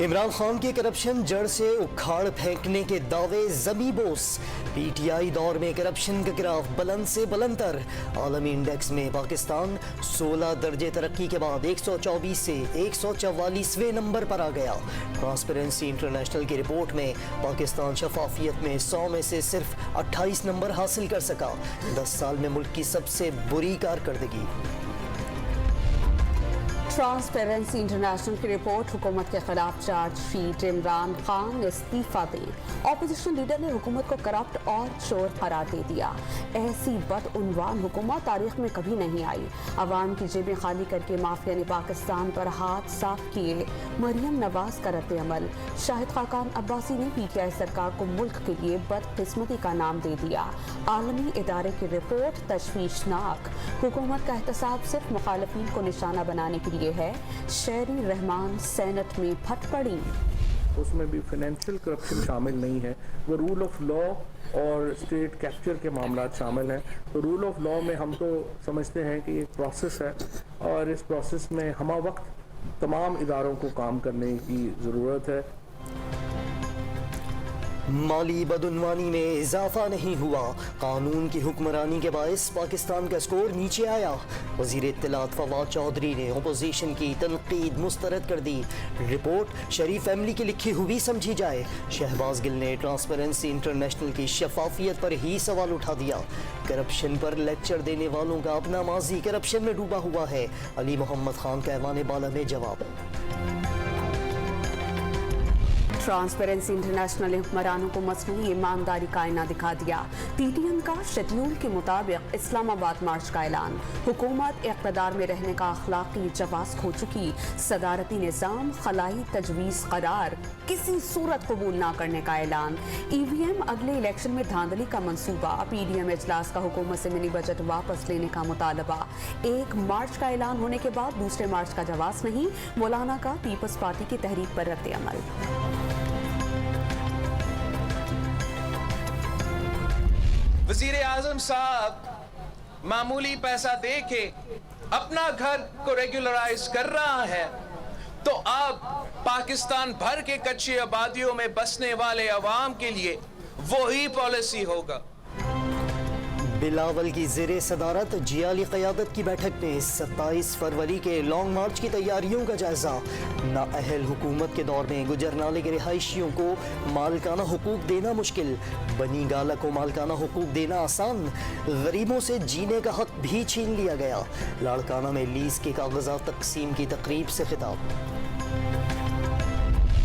عمران خان کے کرپشن جڑ سے اکھاڑ پھینکنے کے دعوے زمیں بوس۔ پی ٹی آئی دور میں کرپشن کا گراف بلند سے بلند تر۔ عالمی انڈیکس میں پاکستان 16 درجے ترقی کے بعد 124 سے 144ویں نمبر پر آ گیا۔ ٹرانسپیرنسی انٹرنیشنل کی رپورٹ میں پاکستان شفافیت میں 100 میں سے صرف 28 نمبر حاصل کر سکا۔ 10 سال میں ملک کی سب سے بری کارکردگی۔ ٹرانسپیرنسی انٹرنیشنل کی رپورٹ، حکومت کے خلاف چارج شیٹ، عمران خان استعفیٰ دیں۔ اپوزیشن لیڈر نے حکومت کو کرپٹ اور چور قرار دے دیا۔ ایسی بدعنوان حکومت تاریخ میں کبھی نہیں آئی۔ عوام کی جیبیں خالی کر کے مافیا نے پاکستان پر ہاتھ صاف کیے۔ مریم نواز کا رد عمل، شاہد خاقان عباسی نے پی ٹی آئی سرکار کو ملک کے لیے بدقسمتی کا نام دے دیا۔ عالمی ادارے کی رپورٹ تشویشناک، حکومت کا احتساب صرف مخالفین کو نشانہ بنانے کے لیے ہے۔ شہری رحمان سینٹ میں پھٹ پڑی۔ اس میں بھی فائنینشیل کرپشن شامل نہیں ہے، وہ رول آف لا اور اسٹیٹ کیپچر کے معاملات شامل ہیں۔ تو رول آف لا میں ہم تو سمجھتے ہیں کہ ایک پروسیس ہے، اور اس پروسیس میں ہمہ وقت تمام اداروں کو کام کرنے کی ضرورت ہے۔ مالی بدعنوانی میں اضافہ نہیں ہوا، قانون کی حکمرانی کے باعث پاکستان کا سکور نیچے آیا۔ وزیر اطلاعات فواد چودھری نے اپوزیشن کی تنقید مسترد کر دی۔ رپورٹ شریف فیملی کی لکھی ہوئی سمجھی جائے۔ شہباز گل نے ٹرانسپیرنسی انٹرنیشنل کی شفافیت پر ہی سوال اٹھا دیا۔ کرپشن پر لیکچر دینے والوں کا اپنا ماضی کرپشن میں ڈوبا ہوا ہے، علی محمد خان کا ایوان بالا میں جواب۔ ٹرانسپیرنسی انٹرنیشنل نے حکمرانوں کو مصنوعی ایمانداری کا آئینہ دکھا دیا۔ پی ٹی ایم کا شیڈیول کے مطابق اسلام آباد مارچ کا اعلان، حکومت اقتدار میں رہنے کا اخلاقی جواز کھو چکی، صدارتی نظام خلائی تجویز قرار، کسی صورت قبول نہ کرنے کا اعلان، ای وی ایم اگلے الیکشن میں دھاندلی کا منصوبہ، پی ڈی ایم اجلاس کا حکومت سے منی بجٹ واپس لینے کا مطالبہ۔ ایک مارچ کا اعلان ہونے کے بعد دوسرے مارچ کا جواز نہیں، مولانا کا پیپلز پارٹی کی تحریک پر رد عمل۔ وزیر اعظم صاحب معمولی پیسہ دے کے اپنا گھر کو ریگولرائز کر رہا ہے، تو اب پاکستان بھر کے کچی آبادیوں میں بسنے والے عوام کے لیے وہی پالیسی ہوگا۔ بلاول کی زیر صدارت جیالی قیادت کی بیٹھک میں 27 فروری کے لانگ مارچ کی تیاریوں کا جائزہ۔ نااہل حکومت کے دور میں گجرنالے کے رہائشیوں کو مالکانہ حقوق دینا مشکل، بنی گالہ کو مالکانہ حقوق دینا آسان، غریبوں سے جینے کا حق بھی چھین لیا گیا۔ لاڑکانہ میں لیز کے کاغذات تقسیم کی تقریب سے خطاب۔